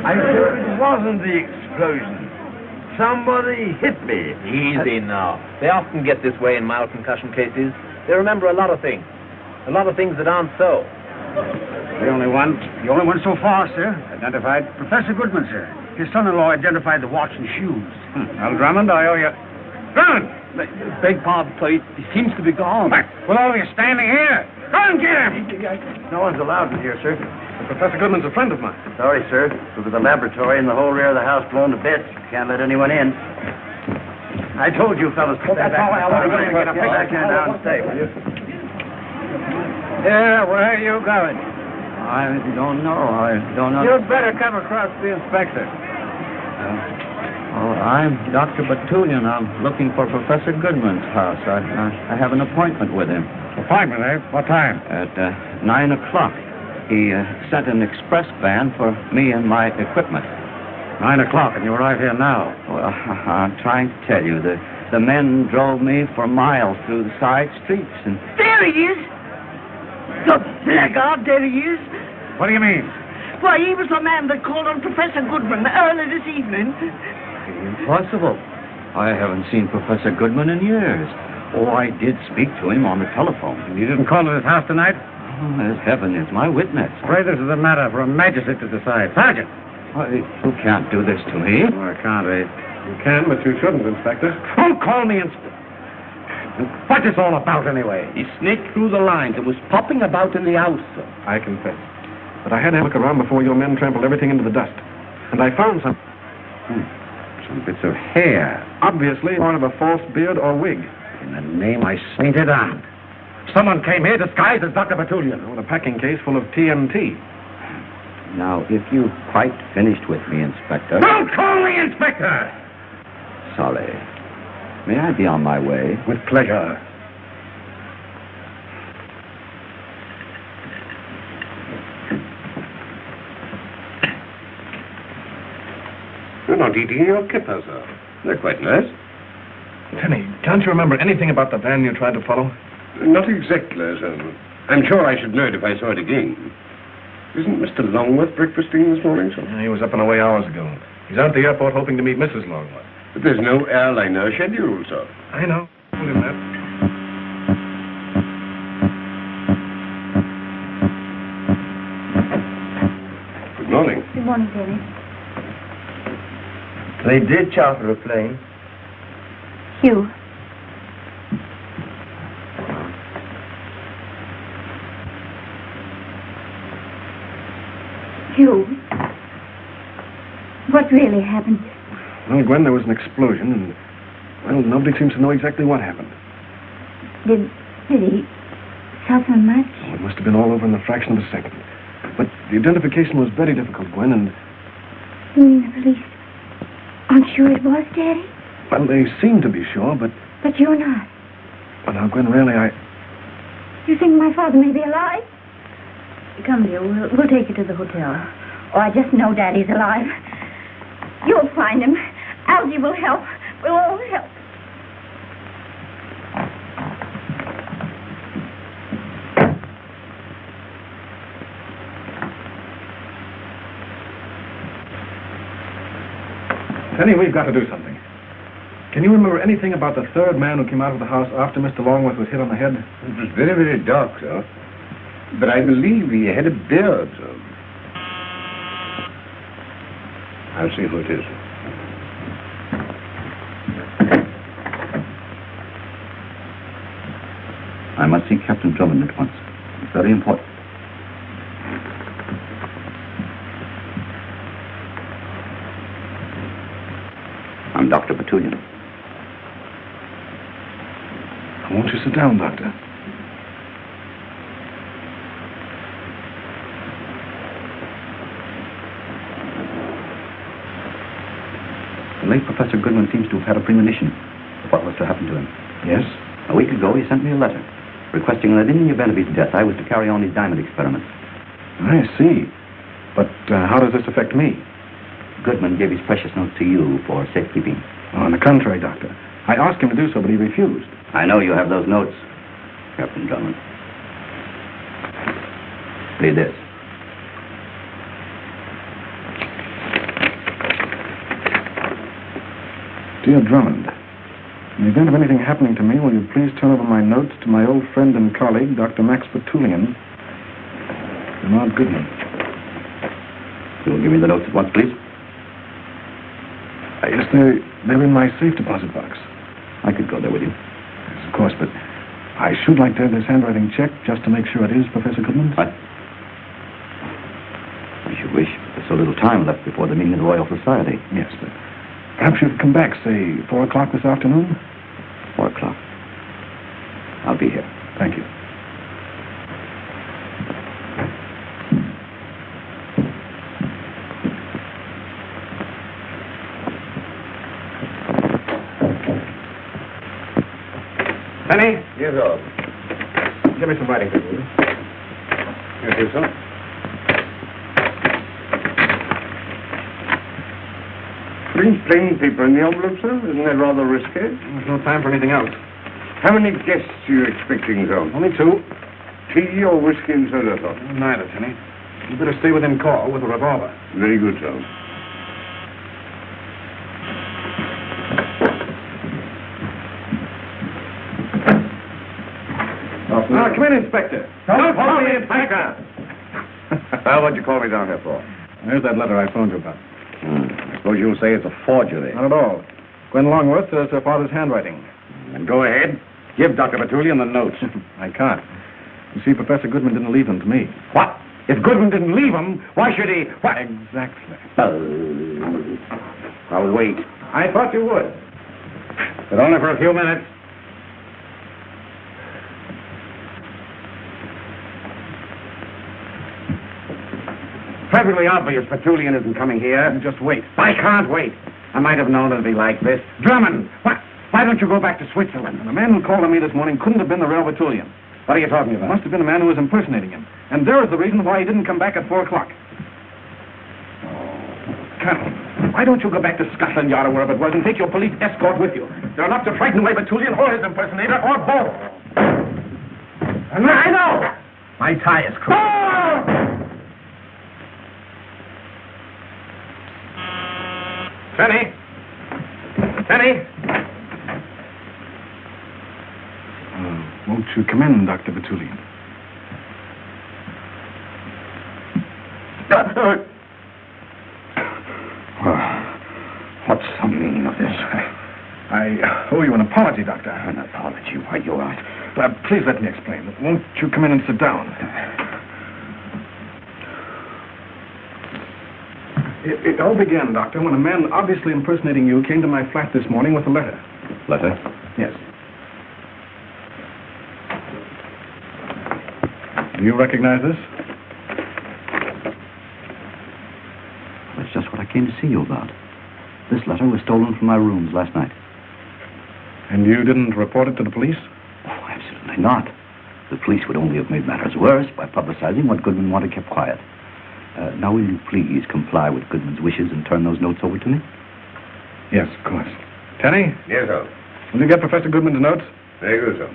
I'm sure it wasn't the explosion. Somebody hit me. Easy now. They often get this way in mild concussion cases. They remember a lot of things. A lot of things that aren't so. The only one so far, sir. Identified Professor Goodman, sir. His son-in-law identified the watch and shoes. Well, Drummond, I owe you... Drummond! Beg pardon, sir. He seems to be gone. Well, all of you standing here. Go and get him! No one's allowed in here, sir. Professor Goodman's a friend of mine. Sorry, sir. We've got the laboratory and the whole rear of the house blown to bits. Can't let anyone in. I told you fellas to stay back. Back here now and stay, will you? Yeah, where are you going? I don't know. You'd better come across the inspector. I'm Dr. Botulian. I'm looking for Professor Goodman's house. I have an appointment with him. Appointment, eh? What time? At 9 o'clock. He sent an express van for me and my equipment. 9 o'clock, and you arrive here now. Well, I'm trying to tell you, the men drove me for miles through the side streets and... There he is! The blackguard, there he is! What do you mean? Why, he was the man that called on Professor Goodman early this evening. Impossible. I haven't seen Professor Goodman in years. Oh, I did speak to him on the telephone. You didn't call at his house tonight? Oh, heaven is my witness. Pray, this is a matter for a magistrate to decide. Sergeant! You can't do this to me. Oh, I can't, eh? You can, but you shouldn't, Inspector. Don't call me Inspector. What's this all about, anyway? He sneaked through the lines and was popping about in the house, sir. I confess. But I had to look around before your men trampled everything into the dust. And I found some bits of hair. Obviously part of a false beard or wig. In the name I sainted on. Someone came here disguised as Dr. Botulian. With a packing case full of TNT. Now, if you've quite finished with me, Inspector... Don't call me Inspector! Sorry. May I be on my way? With pleasure. You're not eating your kippers, sir. They're quite nice. Tenny, can't you remember anything about the van you tried to follow? Not exactly, sir. I'm sure I should know it if I saw it again. Isn't Mr. Longworth breakfasting this morning, sir? Yeah, he was up and away hours ago. He's out at the airport hoping to meet Mrs. Longworth. But there's no airliner scheduled, sir. I know. I told him that. Good morning. Good morning, Dennis. They did charter a plane. Hugh. Hugh. What really happened? Well, Gwen, there was an explosion, and, well, nobody seems to know exactly what happened. Did he suffer much? Oh, it must have been all over in a fraction of a second. But the identification was very difficult, Gwen, and... You mean the police aren't sure it was Daddy? Well, they seem to be sure, but... But you're not. Well, now, Gwen, really, You think my father may be alive? Come, dear, we'll take you to the hotel. Oh, I just know Daddy's alive. You'll find him. Algie will help. We'll all help. Penny, we've got to do something. Can you remember anything about the third man who came out of the house after Mr. Longworth was hit on the head? It was very, very dark, sir. But I believe he had a beard, sir. I'll see who it is. I must see Captain Drummond at once. It's very important. I'm Dr. Botulian. Won't you sit down, Doctor? The late Professor Goodman seems to have had a premonition of what was to happen to him. Yes? A week ago, he sent me a letter requesting that in the event of his death, I was to carry on his diamond experiments. I see. But how does this affect me? Goodman gave his precious note to you for safekeeping. Oh, on the contrary, Doctor. I asked him to do so, but he refused. I know you have those notes, Captain Drummond. Read this. Dear Drummond, in the event of anything happening to me, will you please turn over my notes to my old friend and colleague, Dr. Max Botulian, Bernard Goodman. You will give me the notes at once, please? Yes, they're in my safe deposit box. I could go there with you. Yes, of course, but I should like to have this handwriting checked just to make sure it is Professor Goodman. What? As you wish. There's so little time left before the meeting of the Royal Society. Yes, but perhaps you could come back, say, 4 o'clock this afternoon? 4 o'clock. I'll be here. Thank you. Penny? Yes, sir. Give me some writing paper, will you? Yes, yes, sir. Plain paper in the envelope, sir? Isn't that rather risky? There's no time for anything else. How many guests are you expecting, sir? Only 2. Tea or whiskey and soda, sir? Neither, Tenny. You better stay within call with a revolver. Very good, sir. Now, come in, Inspector. Don't call me Inspector! Well, what'd you call me down here for? There's that letter I phoned you about. I suppose you'll say it's a forgery. Not at all. Gwen Longworth, her father's handwriting. And go ahead. Give Dr. Botulian the notes. I can't. You see, Professor Goodman didn't leave them to me. What? If Goodman didn't leave him, why should he... What? Exactly. I'll wait. I thought you would. But only for a few minutes. Perfectly obvious Botulian isn't coming here. You just wait. I can't wait. I might have known it'd be like this. Drummond, why don't you go back to Switzerland? And the man who called on me this morning couldn't have been the real Botulian. What are you talking about? It must have been a man who was impersonating him. And there is the reason why he didn't come back at 4 o'clock. Colonel, why don't you go back to Scotland Yard or wherever it was and take your police escort with you? They're enough to frighten away Botulian or his impersonator or both. And I know! My tie is crooked. Tenny! Tenny! Won't you come in, Dr. Botulian? What's the meaning of this? I owe you an apology, Doctor. An apology? Why, you are... Please let me explain. Won't you come in and sit down? It all began, Doctor, when a man obviously impersonating you came to my flat this morning with a letter. Letter? Yes. Do you recognize this? That's just what I came to see you about. This letter was stolen from my rooms last night. And you didn't report it to the police? Oh, absolutely not. The police would only have made matters worse by publicizing what Goodman wanted kept quiet. Now, will you please comply with Goodman's wishes and turn those notes over to me? Yes, of course. Tenny? Yes, sir. Will you get Professor Goodman's notes? Very good, sir.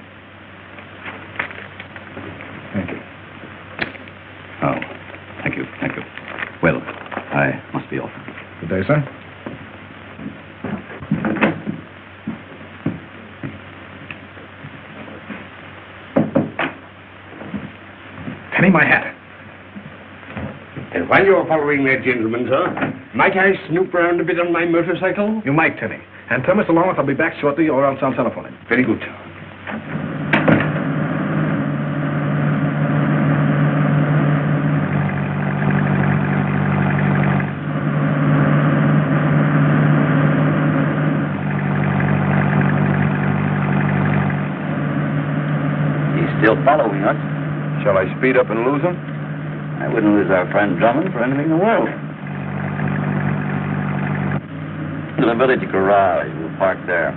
Thank you. Oh, thank you, thank you. Well, I must be off. Good day, sir. Tenny, my hat. And while you're following that gentleman, sir, might I snoop around a bit on my motorcycle? You might, Tenny. And tell Mr. Longworth I'll be back shortly, or else I'll telephone him. Very good, sir. He's still following us. Shall I speed up and lose him? I wouldn't lose our friend Drummond for anything in the world. To the village garage. We'll park there.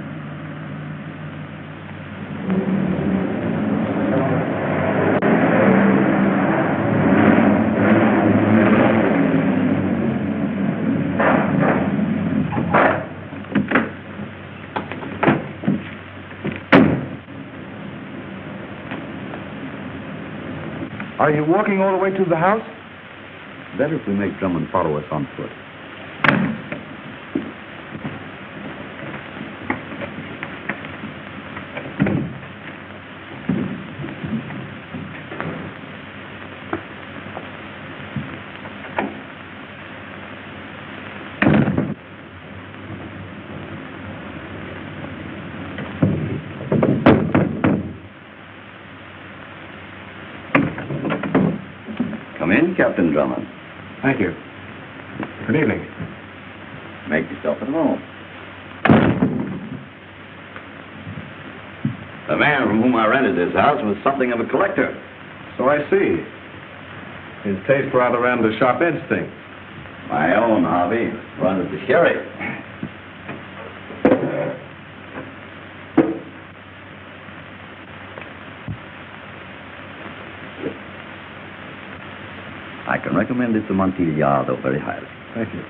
Are you walking all the way to the house? Better if we make Drummond follow us on foot. Come in, Captain Drummond. Thank you. Good evening. Make yourself at home. The man from whom I rented this house was something of a collector. So I see. His taste for rather around the sharp edge thing. My own hobby runs the sherry. I can recommend it to Montillado very highly. Thank you.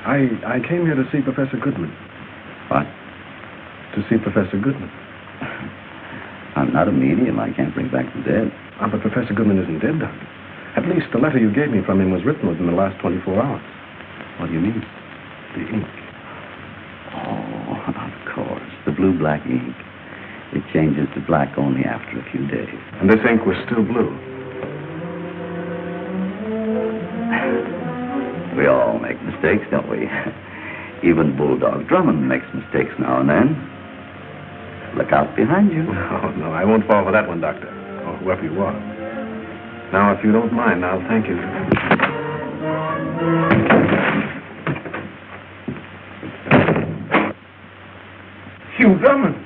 I came here to see Professor Goodman. What? To see Professor Goodman. I'm not a medium. I can't bring back the dead. But Professor Goodman isn't dead, Doctor. At least the letter you gave me from him was written within the last 24 hours. What do you mean? The ink. Oh, of course. The blue-black ink. It changes to black only after a few days. And this ink was still blue. We all make mistakes, don't we? Even Bulldog Drummond makes mistakes now and then. Look out behind you. No, I won't fall for that one, Doctor. Or whoever you are. Now, if you don't mind, I'll thank you. Hugh Drummond.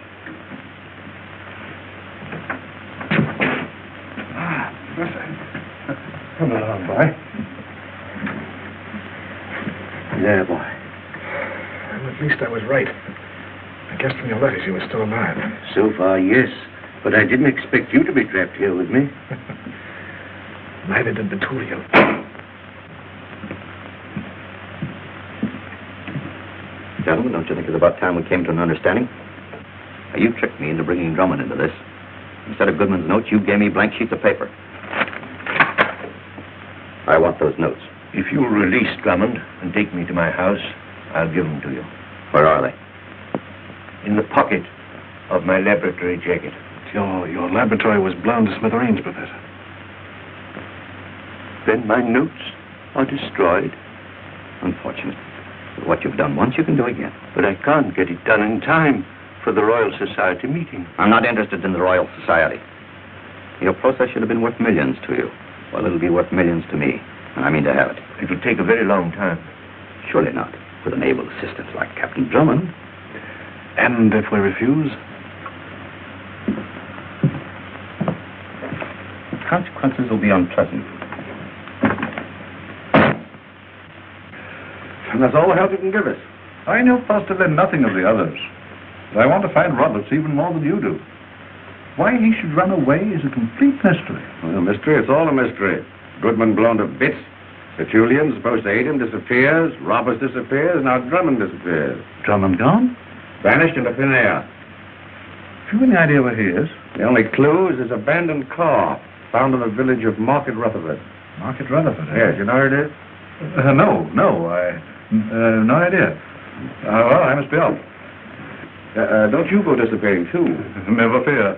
Come along, boy. Yeah, boy. Well, at least I was right. I guessed from your letters you were still alive. So far, yes. But I didn't expect you to be trapped here with me. Neither did Botulian. Gentlemen, don't you think it's about time we came to an understanding? Now, you tricked me into bringing Drummond into this. Instead of Goodman's notes, you gave me blank sheets of paper. I want those notes. If you'll release Drummond and take me to my house, I'll give them to you. Where are they? In the pocket of my laboratory jacket. Your laboratory was blown to smithereens, Professor. Then my notes are destroyed. Unfortunate. But what you've done once, you can do again. But I can't get it done in time for the Royal Society meeting. I'm not interested in the Royal Society. Your process should have been worth millions to you. Well, it'll be worth millions to me, and I mean to have it. It will take a very long time. Surely not, with an able assistant like Captain Drummond. And if we refuse? Consequences will be unpleasant. And that's all the help you can give us. I know positively nothing of the others. But I want to find Roberts even more than you do. Why he should run away is a complete mystery. Well, mystery, it's all a mystery. Goodman blown to bits. Botulian, supposed to hate him, disappears. Roberts disappears. Now Drummond disappears. Drummond gone? Vanished into thin air. Have you any idea where he is? The only clue is his abandoned car, found in the village of Market Rutherford. Market Rutherford, eh? Yes, you know where it is? No, no idea. Well, I must be off. Don't you go disappearing, too. Never fear.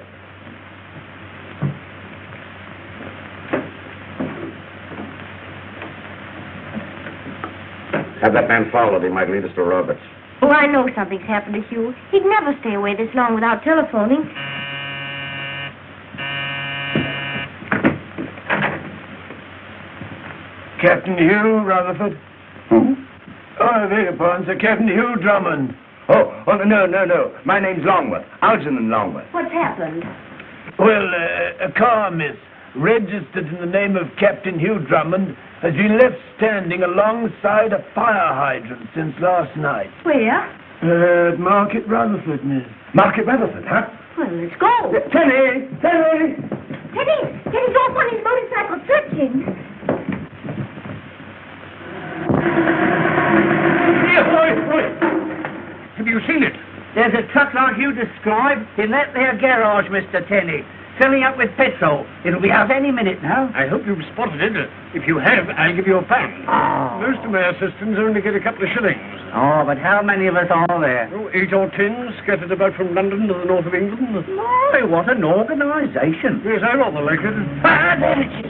Have that man followed. He might lead us to Roberts. Oh, I know something's happened to Hugh. He'd never stay away this long without telephoning. Captain Hugh Rutherford. Who? Oh, I beg your pardon, sir. Captain Hugh Drummond. Oh, no. My name's Longworth. Algernon Longworth. What's happened? Well, a car, miss, registered in the name of Captain Hugh Drummond, has been left standing alongside a fire hydrant since last night. Where? At Market Rutherford, miss. Market Rutherford, huh? Well, let's go. Tenny! Teddy's off on his motorcycle searching. Have you seen it? There's a truck like you described in that there garage, Mr. Tenney, filling up with petrol. It'll be out any minute now. I hope you've spotted it. If you have, I'll give you a pound. Oh. Most of my assistants only get a couple of shillings. Oh, but how many of us are there? 8 or 10, scattered about from London to the north of England. My, what an organisation. Yes, I rather like it. Ah, there it is.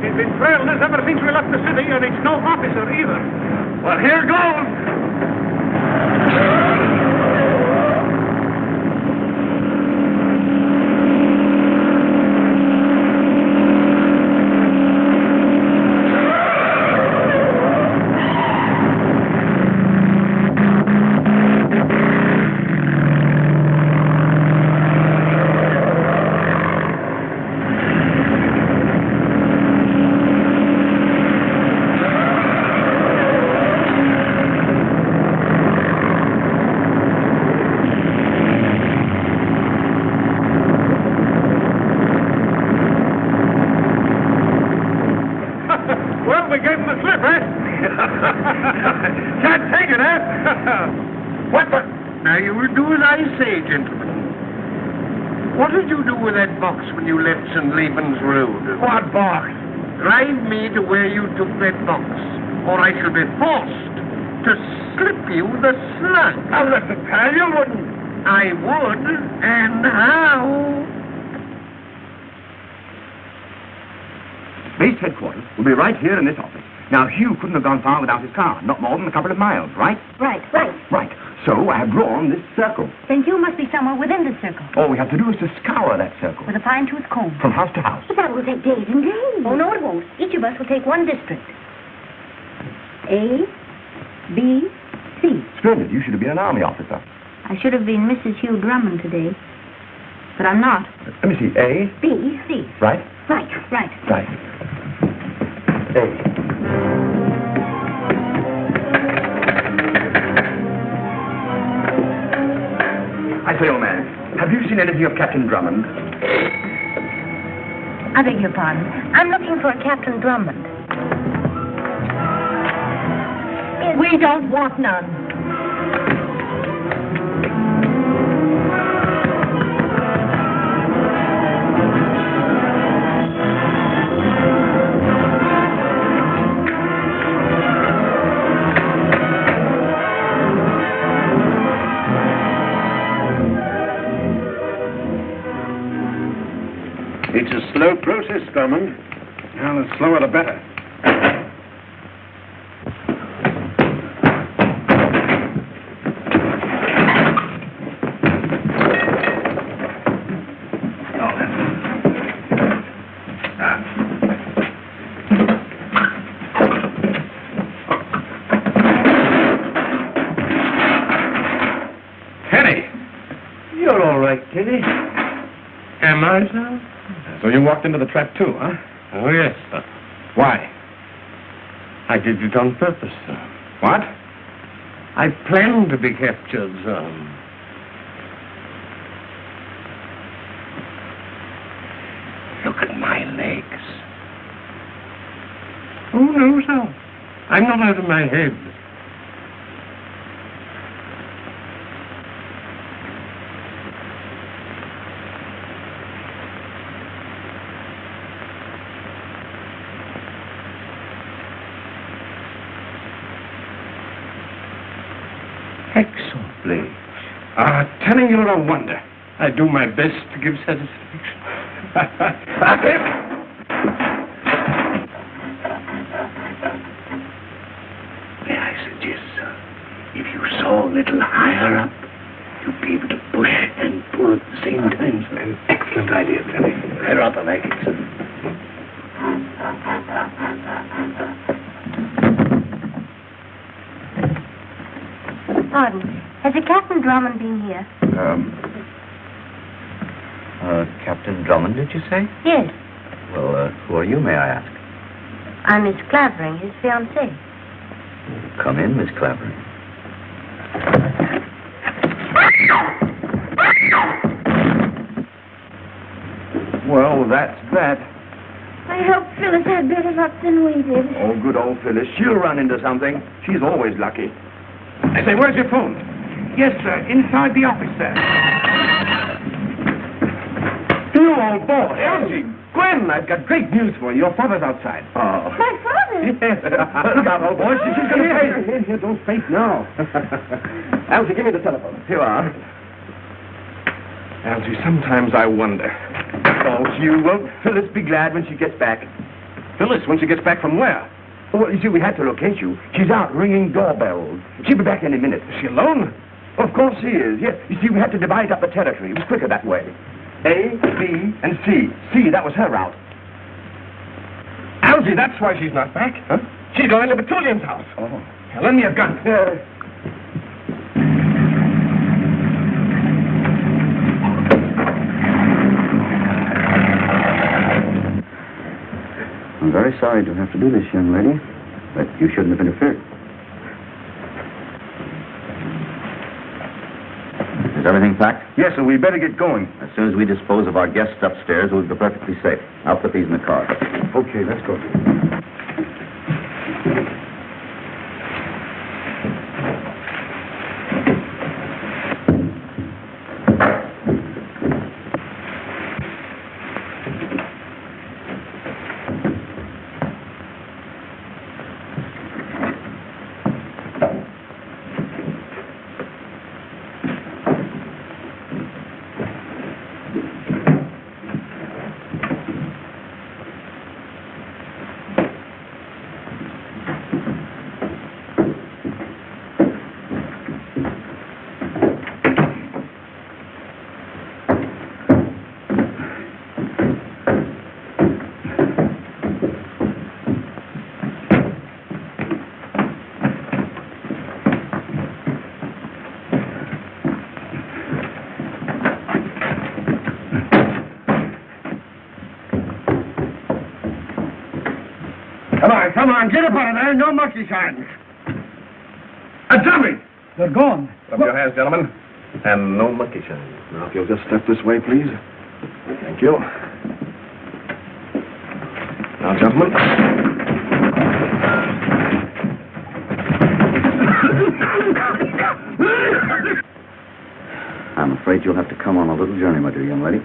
He's been trailing us ever since we left the city, and it's no officer either. Well, here goes. What did you do with that box when you left St. Leven's Road? What box? Drive me to where you took that box, or I shall be forced to slip you the slug. I'll let the pal, you wouldn't. I would, and how? Base headquarters will be right here in this office. Now, Hugh couldn't have gone far without his car. Not more than a couple of miles, right? Right. Right. So I have drawn this circle. Then you must be somewhere within the circle. All we have to do is to scour that circle. With a fine-tooth comb. From house to house. But that will take days and days. Oh, no, it won't. Each of us will take one district. A, B, C. Splendid. You should have been an army officer. I should have been Mrs. Hugh Drummond today. But I'm not. Let me see. A. B, C. Right? Right. A. I say, old man, have you seen anything of Captain Drummond? I beg your pardon. I'm looking for a Captain Drummond. We don't want none. It's a slow process, Drummond. Well, the slower the better. Henny! You're all right, Teddy. Am I, sir? So you walked into the trap too, huh? Oh, yes, sir. Why? I did it on purpose, sir. What? I planned to be captured, sir. Look at my legs. Oh, no, sir. I'm not out of my head. Excellent blades. Telling you're a wonder. I do my best to give satisfaction. May I suggest, sir, if you saw a little higher up, you'd be able to push and pull at the same time, sir. An excellent idea, Teddy. I rather like it, sir. Pardon. Has a Captain Drummond been here? Captain Drummond, did you say? Yes. Well, who are you, may I ask? I'm Miss Clavering, his fiancée. Come in, Miss Clavering. Well, that's that. I hope Phyllis had better luck than we did. Oh, good old Phyllis. She'll run into something. She's always lucky. I say, where's your phone? Yes, sir. Inside the office, sir. You old boy. Elsie! Gwen, I've got great news for you. Your father's outside. Oh. My father? Yes. Look out, old boy. She's going to faint. Here, don't faint now. Elsie, give me the telephone. Here you are. Elsie, sometimes I wonder. Oh, Hugh, won't Phyllis be glad when she gets back? Phyllis, when she gets back from where? Well, you see, we had to locate you. She's out ringing doorbells. She'll be back any minute. Is she alone? Of course she is, yes. You see, we had to divide up the territory. It was quicker that way. A, B, and C. C, that was her route. Elsie, that's why she's not back. Huh? She's going to Botulian's house. Oh. Now, lend me a gun. I'm very sorry to have to do this, young lady, but you shouldn't have interfered. Is everything packed? Yes, sir, we better get going. As soon as we dispose of our guests upstairs, we'll be perfectly safe. I'll put these in the car. Okay, let's go. come on, get up out of there. No monkey shines. A dummy! They're gone. Up your hands, gentlemen. And no monkey shines. Now, if you'll just step this way, please. Thank you. Now, gentlemen. I'm afraid you'll have to come on a little journey, my dear young lady.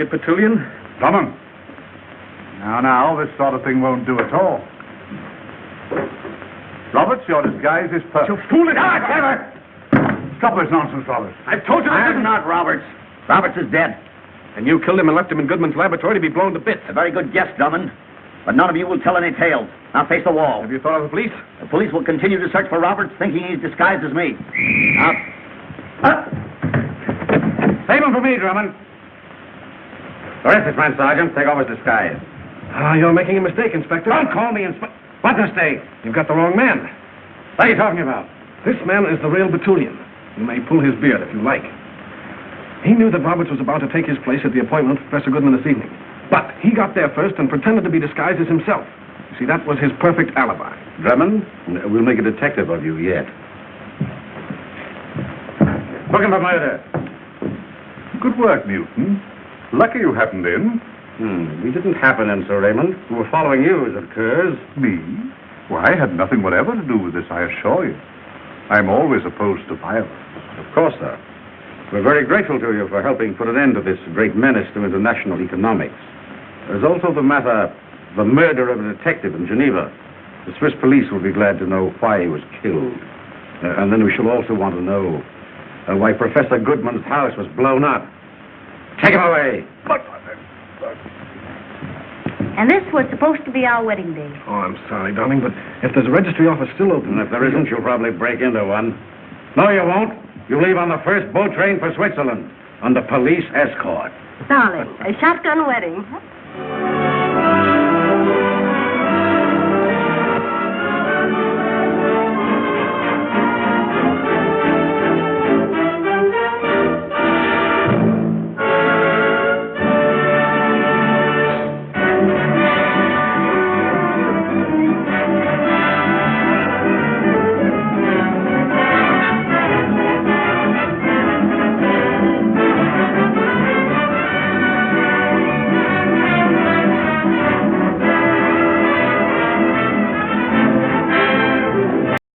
Botulian? Drummond. Now, this sort of thing won't do at all. Roberts, your disguise is perfect. You fool it out, ever! Stop this nonsense, Roberts. I've told you I'm not Roberts. Roberts is dead. And you killed him and left him in Goodman's laboratory to be blown to bits. A very good guess, Drummond. But none of you will tell any tales. Now face the wall. Have you thought of the police? The police will continue to search for Roberts, thinking he's disguised as me. Up. Save him for me, Drummond. Arrest this man, Sergeant. Take off his disguise. You're making a mistake, Inspector. Don't call me Inspector. What mistake? You've got the wrong man. What are you talking about? This man is the real Botulian. You may pull his beard if you like. He knew that Roberts was about to take his place at the appointment of Professor Goodman this evening. But he got there first and pretended to be disguised as himself. You see, that was his perfect alibi. Drummond, we'll make a detective of you yet. Book him for murder. Good work, Newton. Lucky you happened in. We didn't happen in, Sir Raymond. We were following you, as it occurs. Me? Why, I had nothing whatever to do with this, I assure you. I'm always opposed to violence. Of course, sir. We're very grateful to you for helping put an end to this great menace to international economics. There's also the murder of a detective in Geneva. The Swiss police will be glad to know why he was killed. And then we shall also want to know why Professor Goodman's house was blown up. Take him away. And this was supposed to be our wedding day. Oh, I'm sorry, darling, but if there's a registry office still open... And if there isn't, you'll probably break into one. No, you won't. You leave on the first boat train for Switzerland under police escort. Darling, a shotgun wedding.